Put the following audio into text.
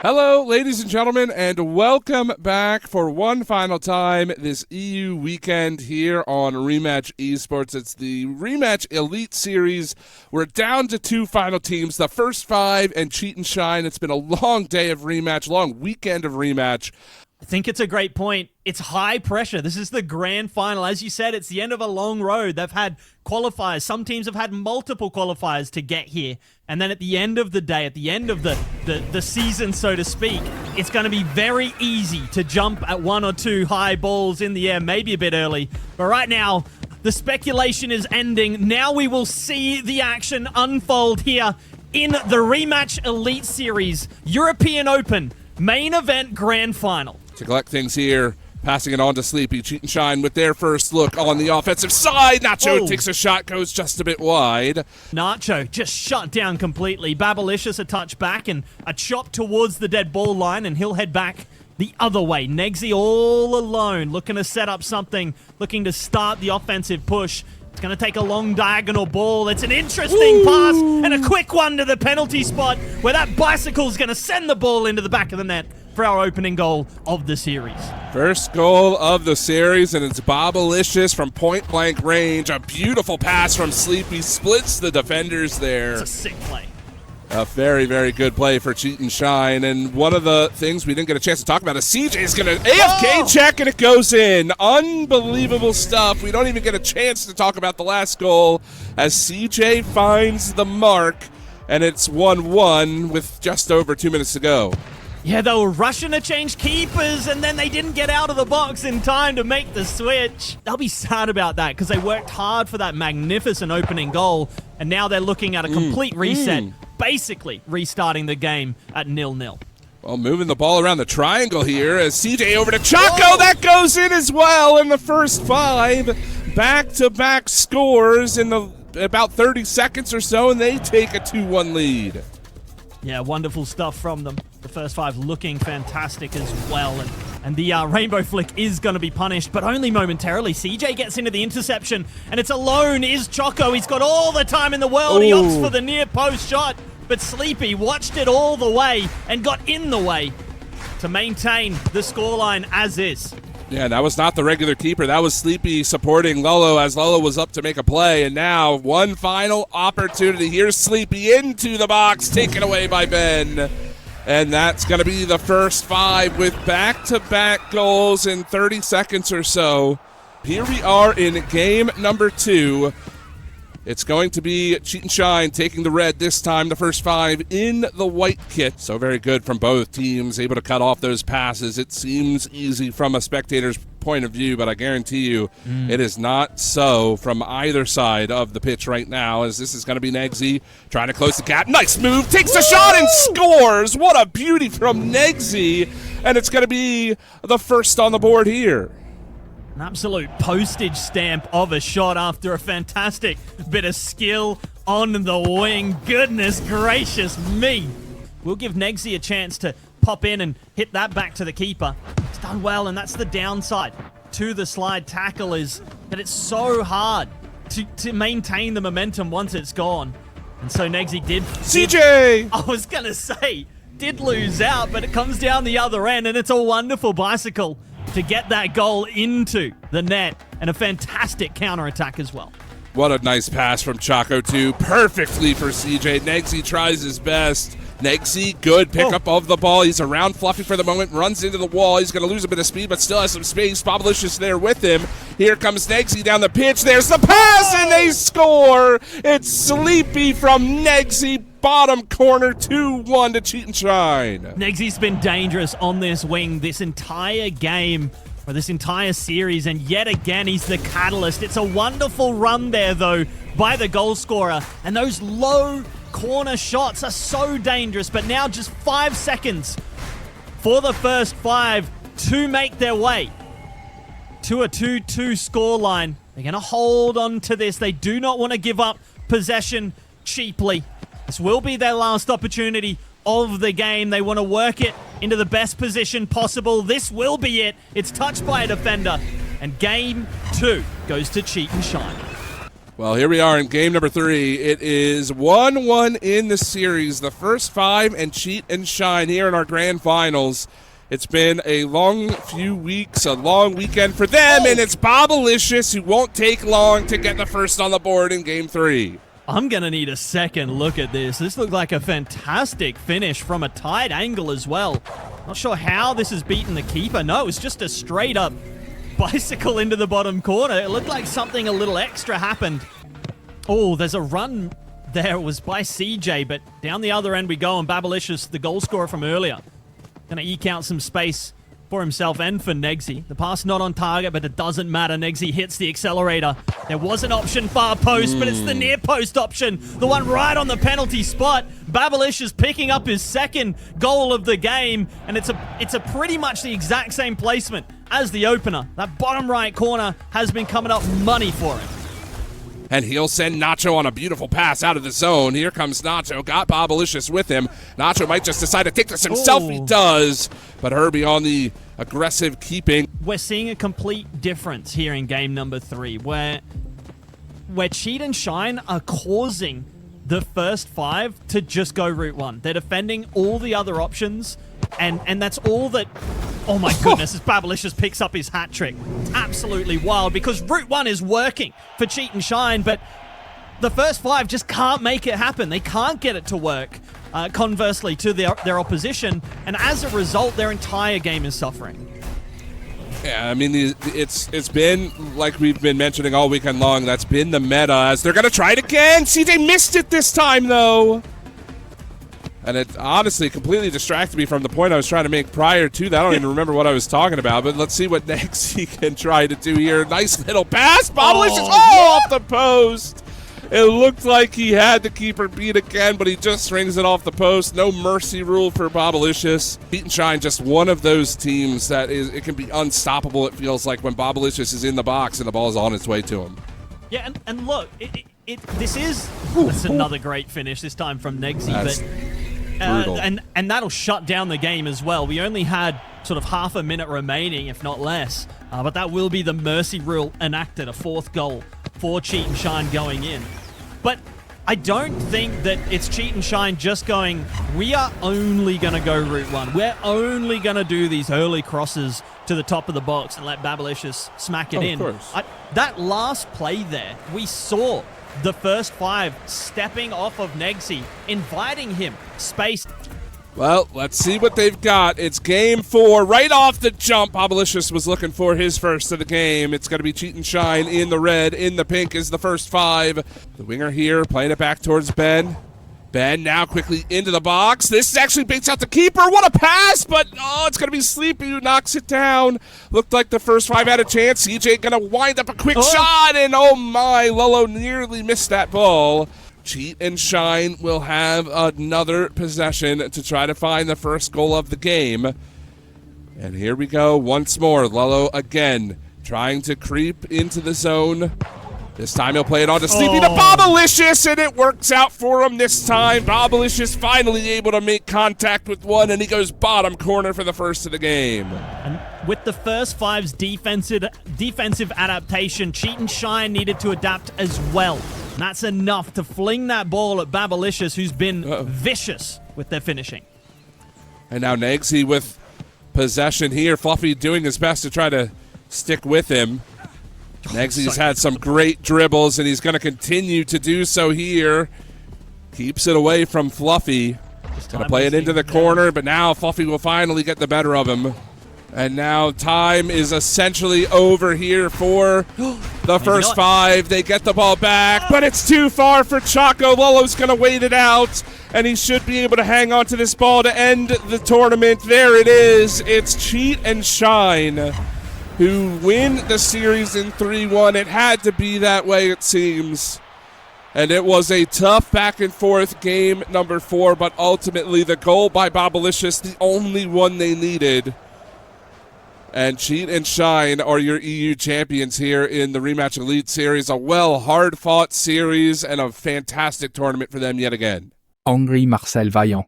Hello, ladies and gentlemen, and welcome back for one final time this EU weekend here on Rematch Esports. It's the Rematch Elite Series. We're down to two final teams, the first five and Cheat and Shine. It's been a long day of Rematch, long weekend of Rematch. I think it's a great point. It's high pressure. This is the grand final. As you said, it's the end of a long road. They've had qualifiers. Some teams have had multiple qualifiers to get here. And then at the end of the day, at the end of the season, so to speak, it's going to be very easy to jump at one or two high balls in the air, maybe a bit early. But right now, the speculation is ending. Now we will see the action unfold here in the Rematch Elite Series European Open Main Event Grand Final. To collect things here, passing it on to Sleepy. Cheat and Shine with their first look on the offensive side. Nacho takes a shot, goes just a bit wide. Nacho just shut down completely. Babalicious a touch back and a chop towards the dead ball line, and he'll head back the other way. Negsy all alone, looking to set up something, looking to start the offensive push. It's going to take a long diagonal ball. It's an interesting pass and a quick one to the penalty spot where that bicycle's going to send the ball into the back of the net for our opening goal of the series. First goal of the series, and it's Bobalicious from point-blank range. A beautiful pass from Sleepy, splits the defenders there. It's a sick play. A very, very good play for Cheat and Shine. And one of the things we didn't get a chance to talk about is CJ's going to AFK check, and it goes in. Unbelievable stuff. We don't even get a chance to talk about the last goal as CJ finds the mark, and it's 1-1 with just over 2 minutes to go. Yeah, they were rushing to change keepers, and then they didn't get out of the box in time to make the switch. They'll be sad about that because they worked hard for that magnificent opening goal, and now they're looking at a complete reset, basically restarting the game at 0-0. Well, moving the ball around the triangle here as CJ over to Choco. That goes in as well in the first five. Back-to-back scores in about 30 seconds or so, and they take a 2-1 lead. Yeah, wonderful stuff from them. The first five looking fantastic as well. And the rainbow flick is going to be punished, but only momentarily. CJ gets into the interception, and it's alone is Choco. He's got all the time in the world. He opts for the near post shot, but Sleepy watched it all the way and got in the way to maintain the scoreline as is. Yeah, that was not the regular keeper. That was Sleepy supporting Lolo as Lolo was up to make a play. And now one final opportunity. Here's Sleepy into the box, taken away by Ben. And that's going to be the first five with back-to-back goals in 30 seconds or so. Here we are in game number 2. It's going to be Cheat and Shine taking the red this time, the first five in the white kit. So very good from both teams, able to cut off those passes. It seems easy from a spectator's point of view, but I guarantee you it is not so from either side of the pitch right now, as this is going to be Negsy trying to close the gap. Nice move, takes a shot and scores. What a beauty from Negsy, and it's going to be the first on the board here. An absolute postage stamp of a shot after a fantastic bit of skill on the wing. Goodness gracious me. We'll give Negsy a chance to pop in and hit that back to the keeper. It's done well, and that's the downside to the slide tackle, is that it's so hard to maintain the momentum once it's gone. And so Negsy did... CJ! I was going to say, did lose out, but it comes down the other end, and it's a wonderful bicycle to get that goal into the net, and a fantastic counterattack as well. What a nice pass from Choco, too. Perfectly for CJ. Negsy tries his best. Negsy, good pickup of the ball. He's around Fluffy for the moment, runs into the wall. He's going to lose a bit of speed, but still has some space. Bobalicious there with him. Here comes Negsy down the pitch. There's the pass, and they score. It's Sleepy from Negsy. Bottom corner, 2-1 to Cheat and Shine. Negsy's been dangerous on this wing this entire game, or this entire series, and yet again he's the catalyst. It's a wonderful run there, though, by the goal scorer, and those low corner shots are so dangerous. But now just 5 seconds for the first five to make their way to a 2-2 scoreline. They're going to hold on to this. They do not want to give up possession cheaply. This will be their last opportunity of the game. They want to work it into the best position possible. This will be it. It's touched by a defender. And game 2 goes to Cheat and Shine. Well, here we are in game number 3. It is 1-1 in the series. The first 5 and Cheat and Shine here in our grand finals. It's been a long few weeks, a long weekend for them, and it's Bobalicious who won't take long to get the first on the board in game 3. I'm going to need a second look at this. This looked like a fantastic finish from a tight angle as well. Not sure how this has beaten the keeper. No, it was just a straight up bicycle into the bottom corner. It looked like something a little extra happened. Oh, there's a run there. It was by CJ, but down the other end we go, and Bobalicious, the goal scorer from earlier, going to eke out some space for himself and for Negsy. The pass not on target, but it doesn't matter. Negsy hits the accelerator. There was an option far post, but it's the near post option, the one right on the penalty spot. Bobalicious picking up his second goal of the game, and it's a pretty much the exact same placement as the opener. That bottom right corner has been coming up money for him. And he'll send Nacho on a beautiful pass out of the zone. Here comes Nacho. Got Bobalicious with him. Nacho might just decide to take this himself. He does. But Herbie on the aggressive keeping. We're seeing a complete difference here in game number 3, where Cheat and Shine are causing the first 5 to just go Route 1. They're defending all the other options, and that's all that... Oh my goodness, as Bobalicious picks up his hat trick. It's absolutely wild, because Route 1 is working for Cheat and Shine, but the first 5 just can't make it happen. They can't get it to work, conversely, to their opposition, and as a result, their entire game is suffering. Yeah, I mean, it's been, like we've been mentioning all weekend long, that's been the meta, as they're going to try it again. CJ missed it this time, though. And it honestly completely distracted me from the point I was trying to make prior to that. I don't even remember what I was talking about, but let's see what next he can try to do here. Nice little pass. Bobalicious off the post. It looked like he had the keeper beat again, but he just rings it off the post. No mercy rule for Bobalicious. Cheat and Shine, just one of those teams that it can be unstoppable, it feels like, when Bobalicious is in the box and the ball is on its way to him. Yeah, and look, this is another great finish, this time from Negsy, but... and that'll shut down the game as well. We only had sort of half a minute remaining, if not less. But that will be the mercy rule enacted, a 4th goal for Cheat and Shine going in. But I don't think that it's Cheat and Shine just going, we are only going to go Route 1. We're only going to do these early crosses to the top of the box and let Bobalicious smack it in. Of course. That last play there, we saw the first 5 stepping off of Negsy, inviting him space. Well, let's see what they've got. It's game 4. Right off the jump, Bobalicious was looking for his first of the game. It's going to be Cheat and Shine in the red. In the pink is the first 5. The winger here playing it back towards Ben. Ben now quickly into the box. This actually beats out the keeper. What a pass, but it's going to be Sleepy who knocks it down. Looked like the first 5 had a chance. CJ going to wind up a quick shot, and oh my, Lolo nearly missed that ball. Cheat and Shine will have another possession to try to find the first goal of the game. And here we go once more. Lolo again trying to creep into the zone. This time he'll play it on to Sleepy to Bobalicious, and it works out for him this time. Bobalicious finally able to make contact with one, and he goes bottom corner for the first of the game. And with the first 5's defensive adaptation, Cheat and Shine needed to adapt as well. And that's enough to fling that ball at Bobalicious, who's been vicious with their finishing. And now Negsy with possession here. Fluffy doing his best to try to stick with him. Negsy's had some great dribbles, and he's going to continue to do so here. Keeps it away from Fluffy. Going to play it into the corner, but now Fluffy will finally get the better of him. And now time is essentially over here for the first 5. They get the ball back, but it's too far for Choco. Lolo's going to wait it out, and he should be able to hang on to this ball to end the tournament. There it is. It's Cheat and Shine who win the series in 3-1. It had to be that way, it seems. And it was a tough back-and-forth game number 4, but ultimately the goal by Bobalicious, the only one they needed. And Cheat and Shine are your EU champions here in the Rematch Elite Series. A hard-fought series and a fantastic tournament for them yet again. Angry Marcel Vaillant.